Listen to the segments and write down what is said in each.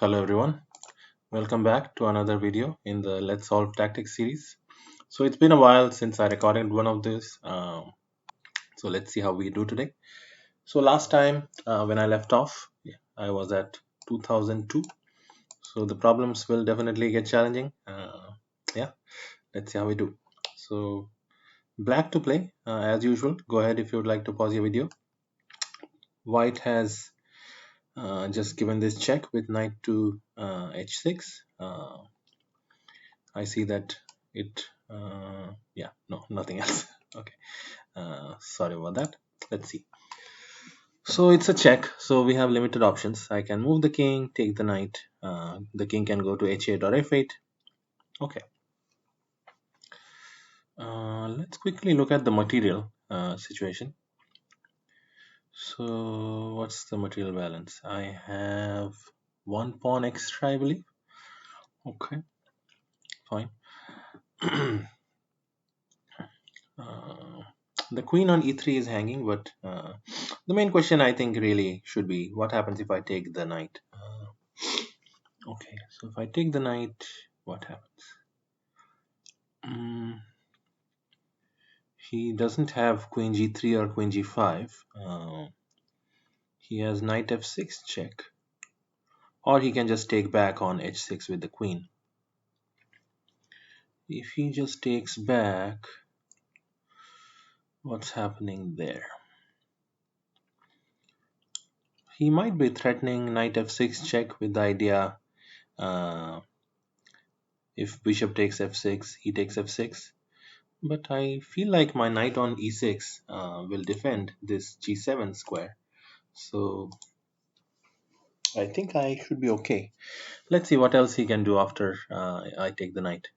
Hello everyone, welcome back to another video in the Let's Solve Tactics series. So it's been a while since I recorded one of these, so let's see how we do today. So last time when I left off, I was at 2002, so the problems will definitely get challenging. Yeah, let's see how we do. So black to play, as usual. Go ahead if you would like to pause your video. White has just given this check with knight to h6. I see that yeah, no, nothing else. Okay, sorry about that. Let's see. So it's a check, so we have limited options. I can move the king, take the knight. The king can go to h8 or f8. Okay, let's quickly look at the material situation. So what's the material balance? I have one pawn extra, I believe. Okay, fine. Uh, the queen on e3 is hanging, but the main question I think really should be what happens if I take the knight? Okay, so if I take the knight, what happens? Mm, he doesn't have queen g3 or queen g5. He has knight f6 check, or he can just take back on h6 with the queen. If he just takes back, what's happening there? He might be threatening knight f6 check with the idea uh, if bishop takes f6, he takes f6. But I feel like my knight on e6 will defend this g7 square. So I think I should be okay. Let's see what else he can do after I take the knight.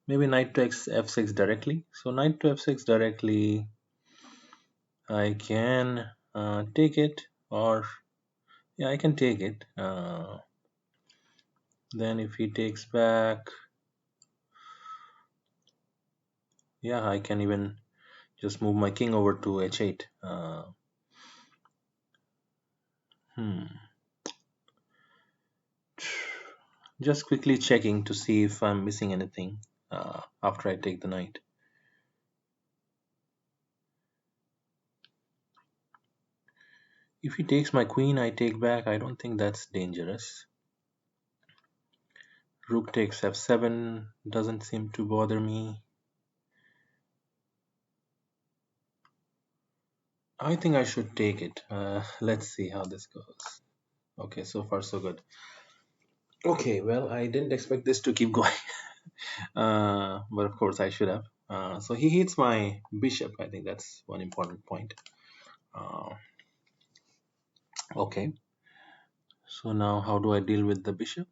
Maybe knight to f6 directly. So knight to f6 directly, I can take it, or yeah, I can take it. Then if he takes back, yeah, I can even just move my king over to h8. Hmm. Just quickly checking to see if I'm missing anything after I take the knight. If he takes my queen, I take back. I don't think that's dangerous. Rook takes f7 doesn't seem to bother me. I think I should take it. Let's see how this goes. Okay, so far so good. Okay, well, I didn't expect this to keep going, but of course I should have. So he hits my bishop. I think that's one important point. Uh, okay, so now how do I deal with the bishop?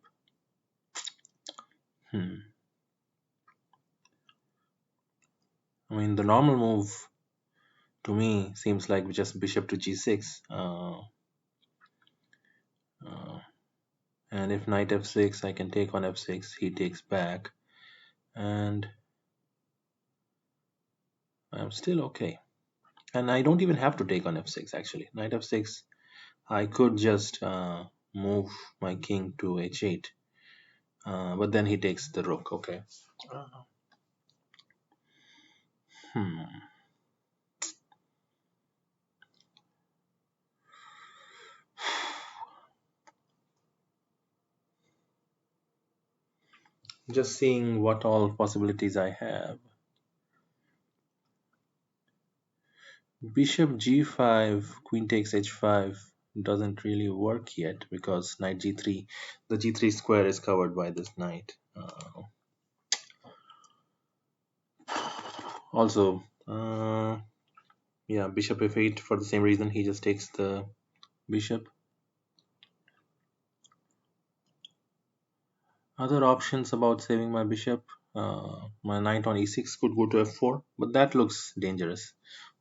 I mean, the normal move to me seems like just bishop to g6. And if knight f6, I can take on f6. He takes back. And I'm still okay. And I don't even have to take on f6 actually. Knight f6, I could just move my king to h8. But then he takes the rook. Okay. Hmm. Just seeing what all possibilities I have. Bishop g5, queen takes h5 doesn't really work yet because knight g3, the g3 square is covered by this knight. Also, yeah, bishop f8 for the same reason, he just takes the bishop. Other options about saving my bishop, my knight on e6 could go to f4, but that looks dangerous.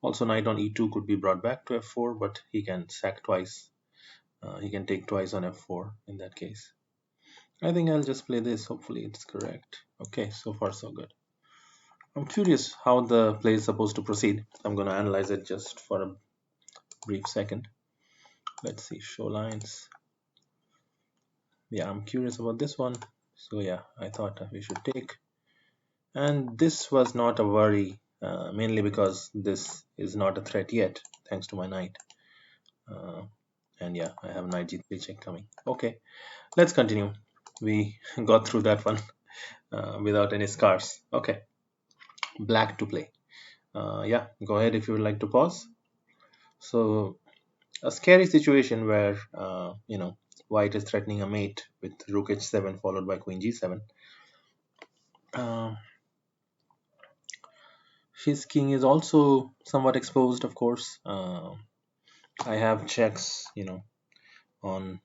Also, knight on e2 could be brought back to f4, but he can sack twice. He can take twice on f4 in that case. I think I'll just play this. Hopefully it's correct. Okay, so far so good. I'm curious how the play is supposed to proceed. I'm going to analyze it just for a brief second. Let's see, show lines. Yeah, I'm curious about this one. So yeah, I thought we should take. And this was not a worry, mainly because this is not a threat yet, thanks to my knight. Uh, and yeah, I have knight g3 check coming. Okay, let's continue. We got through that one without any scars. Okay, black to play. Yeah, go ahead if you would like to pause. So a scary situation where white is threatening a mate with rook h7 followed by queen g7. Uh, his king is also somewhat exposed, of course. I have checks, on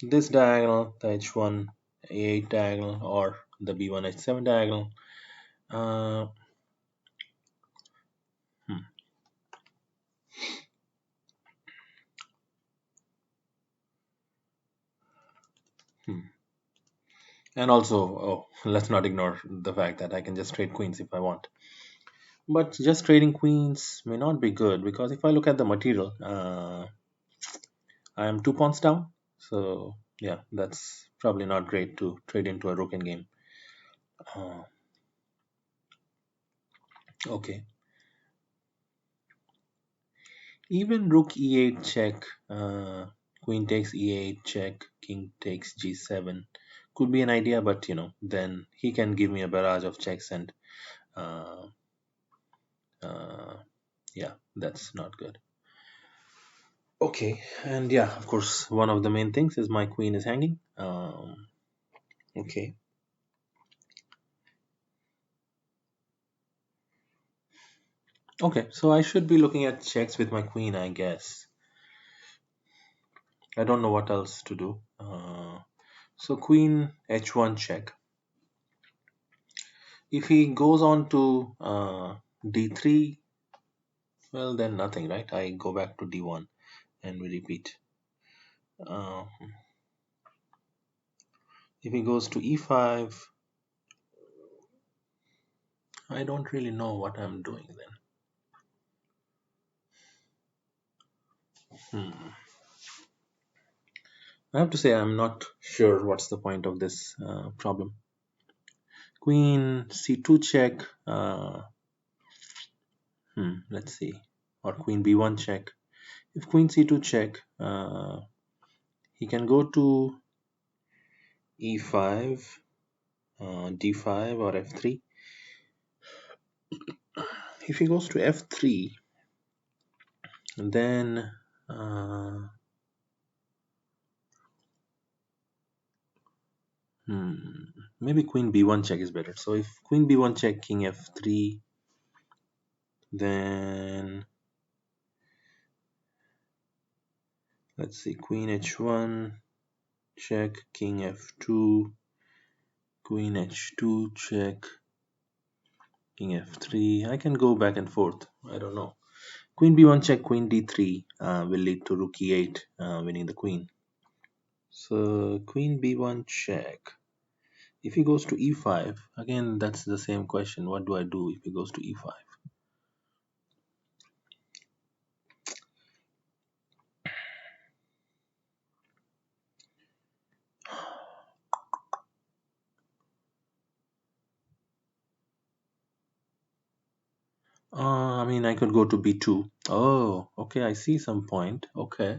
this diagonal, the h1 a8 diagonal, or the b1 h7 diagonal. Uh, hmm, hmm. And also, oh, let's not ignore the fact that I can just trade queens if I want. But just trading queens may not be good because if I look at the material, I am 2 pawns down. So yeah, that's probably not great to trade into a rook in game. Uh, okay, even rook e8 check, queen takes e8 check, king takes g7 could be an idea, but then he can give me a barrage of checks and uh, uh, yeah, that's not good. Okay, and yeah, of course, one of the main things is my queen is hanging. Okay, okay, so I should be looking at checks with my queen, I guess. I don't know what else to do. So queen h1 check. If he goes on to d3, well then nothing, right? I go back to d1 and we repeat. Uh, if he goes to e5, I don't really know what I'm doing then. Hmm. I have to say I'm not sure what's the point of this problem. Queen c2 check. Let's see. Or queen b1 check. If queen c2 check, he can go to e5, d5, or f3. If he goes to f3, then uh, maybe queen b1 check is better. So if queen b1 check, king f3, then let's see, queen h1 check, king f2, queen h2 check, king f3. I can go back and forth. I don't know. Queen b1 check, queen d3 will lead to rook e8, winning the queen. So queen b1 check. If he goes to e5, again that's the same question. What do I do if he goes to e5? I mean, I could go to b2. Oh, okay, I see some point. Okay,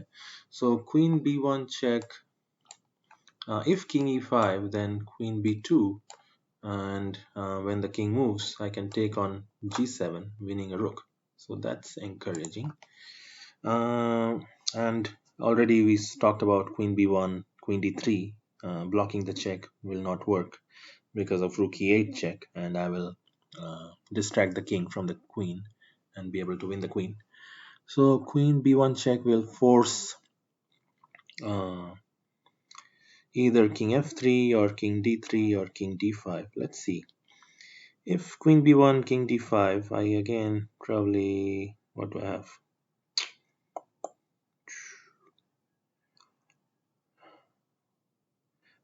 so queen b1 check. If king e5, then queen b2, and when the king moves, I can take on g7, winning a rook. So that's encouraging. And already we talked about queen b1, queen d3. Blocking the check will not work because of rook e8 check, and I will distract the king from the queen and be able to win the queen. So queen b1 check will force uh, either king f3 or king d3 or king d5. Let's see. If queen b1, king d5, I again probably, what do I have?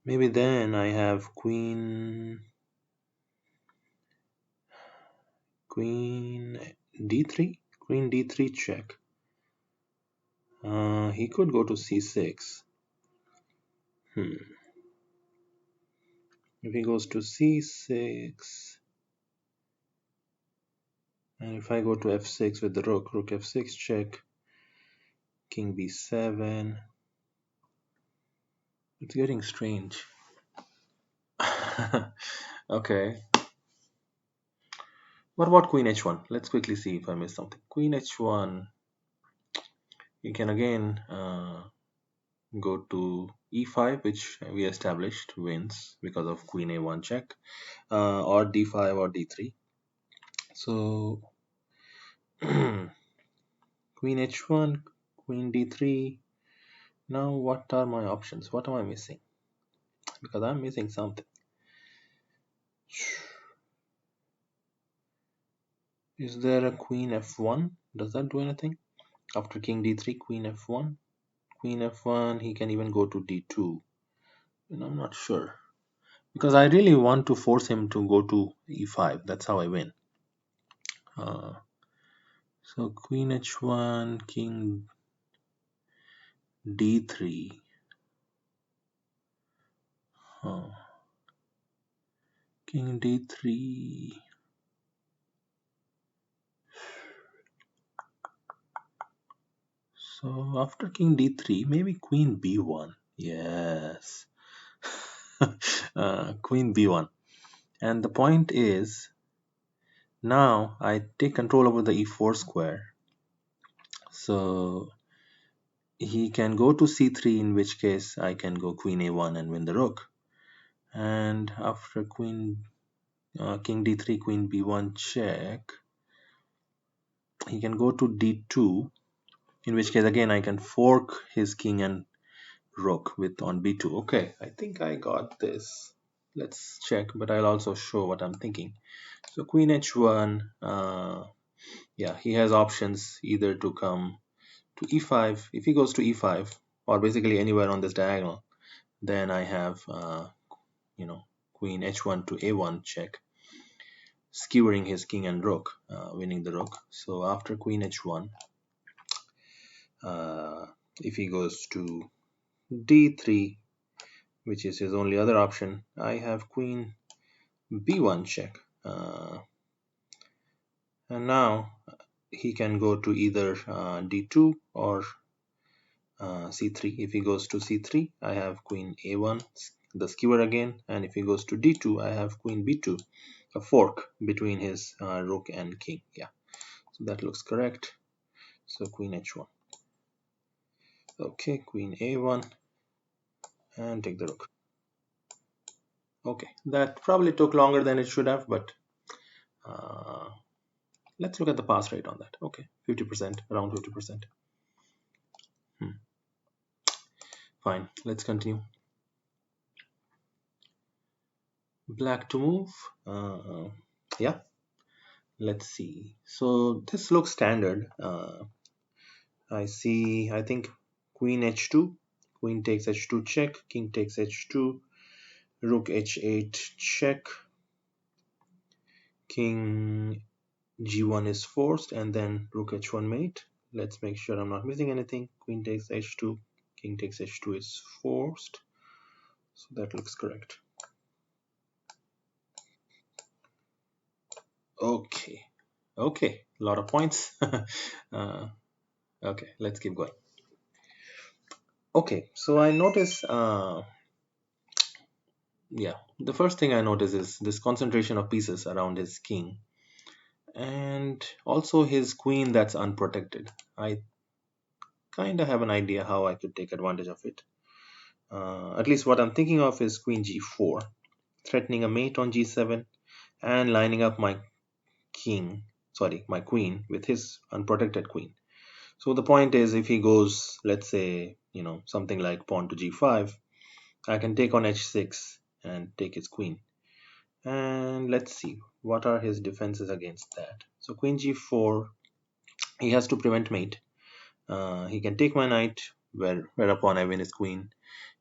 Maybe then I have queen d3, queen d3 check. He could go to c6. Hmm. If he goes to c6, and if I go to f6 with the rook, rook f6 check, king b7, it's getting strange. Okay. What about queen h1? Let's quickly see if I missed something. Queen h1, you can again go to e5, which we established wins because of queen a1 check, or d5 or d3. So queen h1, queen d3. Now what are my options? What am I missing? Because I'm missing something. Is there a queen f1? Does that do anything? After king d3, queen f1. Queen f1, he can even go to d2. And I'm not sure. Because I really want to force him to go to e5. That's how I win. Uh, so queen h1, king d3. Uh, king d3. So after king d3, maybe queen b1. Yes. Queen b1. And the point is, now I take control over the e4 square. So he can go to c3, in which case I can go queen a1 and win the rook. And after king d3, queen b1 check, he can go to d2, in which case again I can fork his king and rook with on b2. Okay, I think I got this. Let's check, but I'll also show what I'm thinking. So queen h1, yeah, he has options either to come to e5. If he goes to e5, or basically anywhere on this diagonal, then I have queen h1 to a1 check, skewering his king and rook, winning the rook. So after queen h1, if he goes to d3, which is his only other option, I have queen b1 check. And now he can go to either d2 or c3. If he goes to c3, I have queen a1, the skewer again, and if he goes to d2, I have queen b2, a fork between his rook and king. Yeah, so that looks correct. So queen h1. Okay, queen a1, and take the rook. Okay, that probably took longer than it should have, but uh, let's look at the pass rate on that. Okay, 50%, around 50%. Fine, let's continue. Black to move. Yeah, let's see. So this looks standard. I think queen h2, queen takes h2 check, king takes h2, rook h8 check, king g1 is forced, and then rook h1 mate. Let's make sure I'm not missing anything. Queen takes h2, king takes h2 is forced. So that looks correct. Okay. Okay, a lot of points. Okay, let's keep going. Okay, so I notice, yeah, the first thing I notice is this concentration of pieces around his king, and also his queen that's unprotected. I kind of have an idea how I could take advantage of it. At least what I'm thinking of is queen g4, threatening a mate on g7, and lining up my my queen with his unprotected queen. So the point is, if he goes, let's say, something like pawn to g5, I can take on h6 and take his queen. And let's see, what are his defenses against that? So queen g4, he has to prevent mate. He can take my knight, whereupon I win his queen.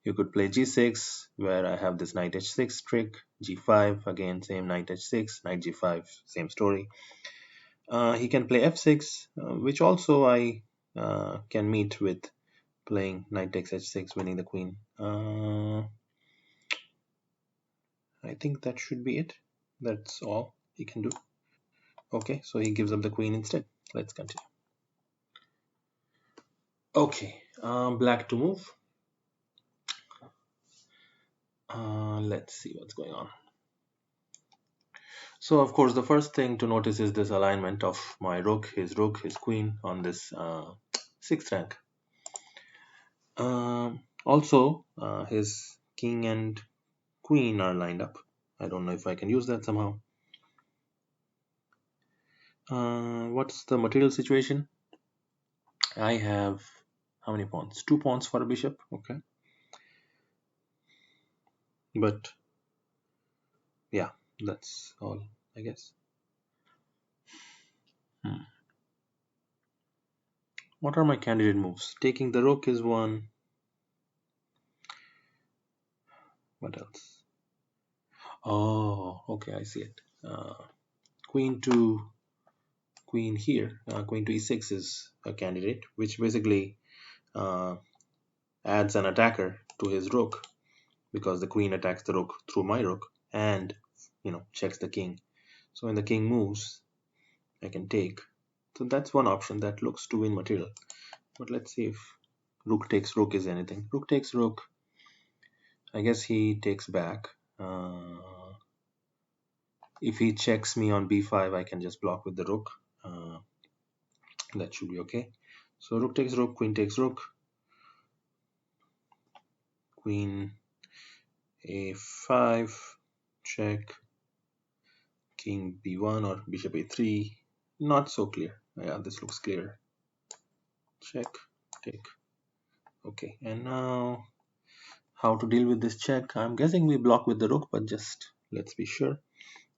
You could play g6, where I have this knight h6 trick, g5, again, same knight h6, knight g5, same story. He can play f6, which also I can meet with playing knight takes h6, winning the queen. I think that should be it. That's all he can do. Okay, so he gives up the queen instead. Let's continue. Okay, black to move. Let's see what's going on. So of course the first thing to notice is this alignment of my rook, his queen on this 6th rank. Also, his king and queen are lined up. I don't know if I can use that somehow. What's the material situation? I have how many pawns? 2 pawns for a bishop. Okay, but yeah, that's all, I guess. Hmm. What are my candidate moves? Taking the rook is one. What else? Oh, okay, I see it. Queen to queen here. Queen to e6 is a candidate, which basically uh, adds an attacker to his rook because the queen attacks the rook through my rook and checks the king. So when the king moves, I can take. So that's one option that looks to win material. But let's see if rook takes rook is anything. Rook takes rook. I guess he takes back. If he checks me on b5, I can just block with the rook. That should be okay. So rook takes rook, queen takes rook, queen a5, check, king b1 or bishop a3. Not so clear. Yeah, this looks clear. Check, take. Okay, and now how to deal with this check? I'm guessing we block with the rook, but just let's be sure.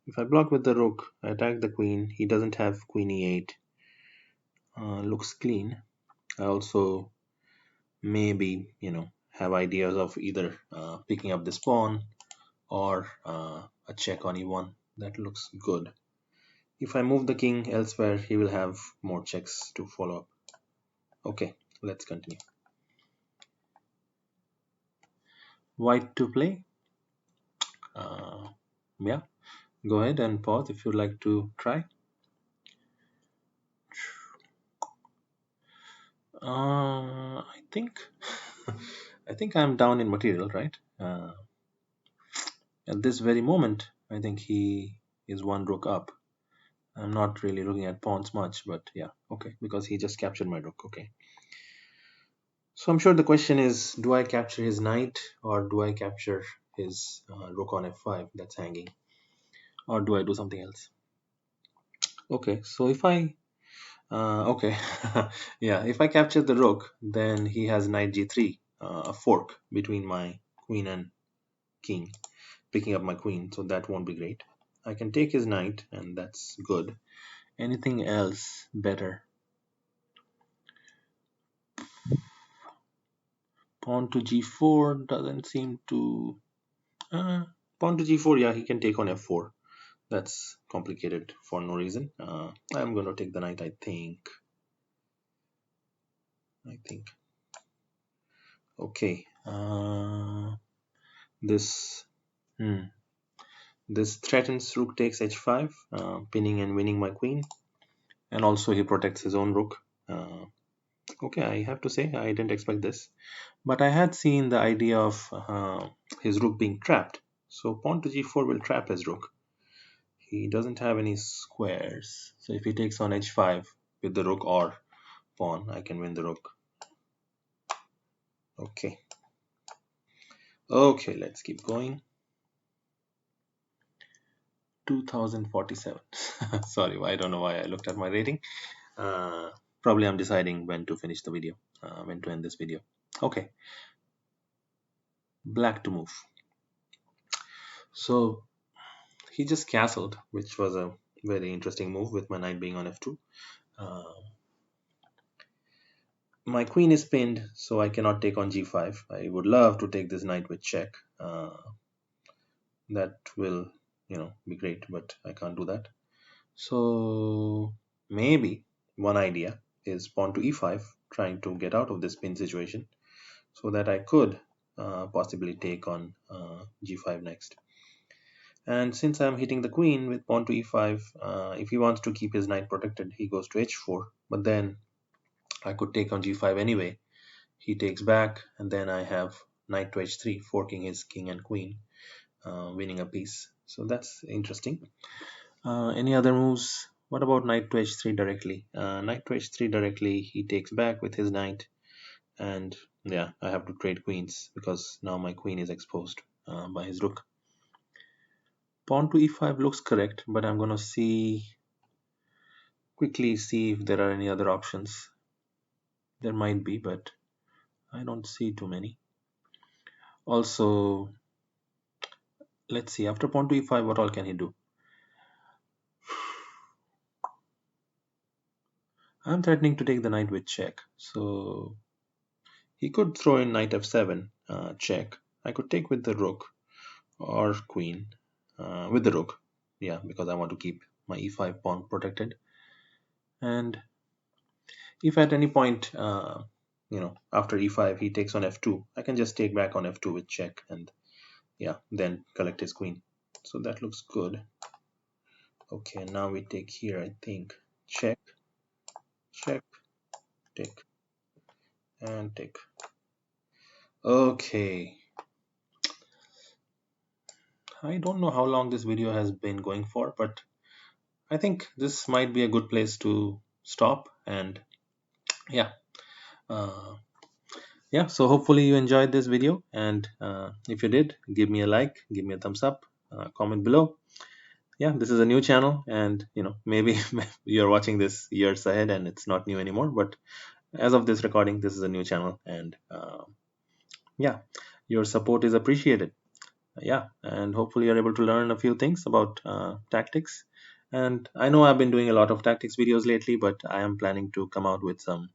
If I block with the rook, I attack the queen. He doesn't have queen e8. Looks clean. I also maybe have ideas of either picking up this pawn or a check on e1. That looks good. If I move the king elsewhere, he will have more checks to follow up. Okay, let's continue. White to play. Yeah, go ahead and pause if you'd like to try. I think I think I'm down in material, right? At this very moment, I think he is one rook up. I'm not really looking at pawns much, but yeah, okay, because he just captured my rook. Okay. So I'm sure the question is, do I capture his knight or do I capture his rook on f5 that's hanging, or do I do something else? Okay, so if I okay, yeah, if I capture the rook, then he has knight g3, a fork between my queen and king, picking up my queen, so that won't be great. I can take his knight, and that's good. Anything else better? Pawn to g4 doesn't seem to. Pawn to g4, yeah, he can take on f4. That's complicated for no reason. I'm going to take the knight, I think. Okay. This. Hmm. This threatens rook takes h5, pinning and winning my queen. And also he protects his own rook. Okay, I have to say, I didn't expect this. But I had seen the idea of his rook being trapped. So pawn to g4 will trap his rook. He doesn't have any squares. So if he takes on h5 with the rook or pawn, I can win the rook. Okay. Okay, let's keep going. 2047. Sorry, I don't know why I looked at my rating. Probably I'm deciding when to finish the video, when to end this video. Okay. Black to move. So he just castled, which was a very interesting move with my knight being on f2. My queen is pinned, so I cannot take on g5. I would love to take this knight with check. That will, be great, but I can't do that. So maybe one idea is pawn to e5, trying to get out of this pin situation, so that I could possibly take on g5 next. And since I'm hitting the queen with pawn to e5, if he wants to keep his knight protected, he goes to h4. But then I could take on g5 anyway. He takes back, and then I have knight to h3, forking his king and queen, winning a piece. So that's interesting. Any other moves? What about knight to h3 directly? Knight to h3 directly, he takes back with his knight, and yeah, I have to trade queens because now my queen is exposed by his rook. Pawn to e5 looks correct, but I'm gonna quickly see if there are any other options. There might be, but I don't see too many. Also, let's see, after pawn to e5, what all can he do? I'm threatening to take the knight with check, so he could throw in knight f7, check. I could take with the rook or queen, with the rook, yeah, because I want to keep my e5 pawn protected. And if at any point, after e5 he takes on f2, I can just take back on f2 with check, and yeah, then collect his queen. So that looks good. Okay, now we take here, I think. Check, check, take, and take. Okay. I don't know how long this video has been going for, but I think this might be a good place to stop. And yeah, uh, yeah. So hopefully you enjoyed this video, and if you did, give me a like, give me a thumbs up, comment below. Yeah, this is a new channel, and maybe you're watching this years ahead and it's not new anymore, but as of this recording, this is a new channel, and yeah, your support is appreciated. Yeah, and hopefully you're able to learn a few things about tactics. And I know I've been doing a lot of tactics videos lately, but I am planning to come out with some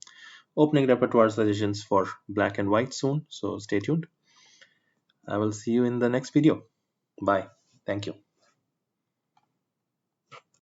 opening repertoire suggestions for black and white soon, so stay tuned. I will see you in the next video. Bye. Thank you.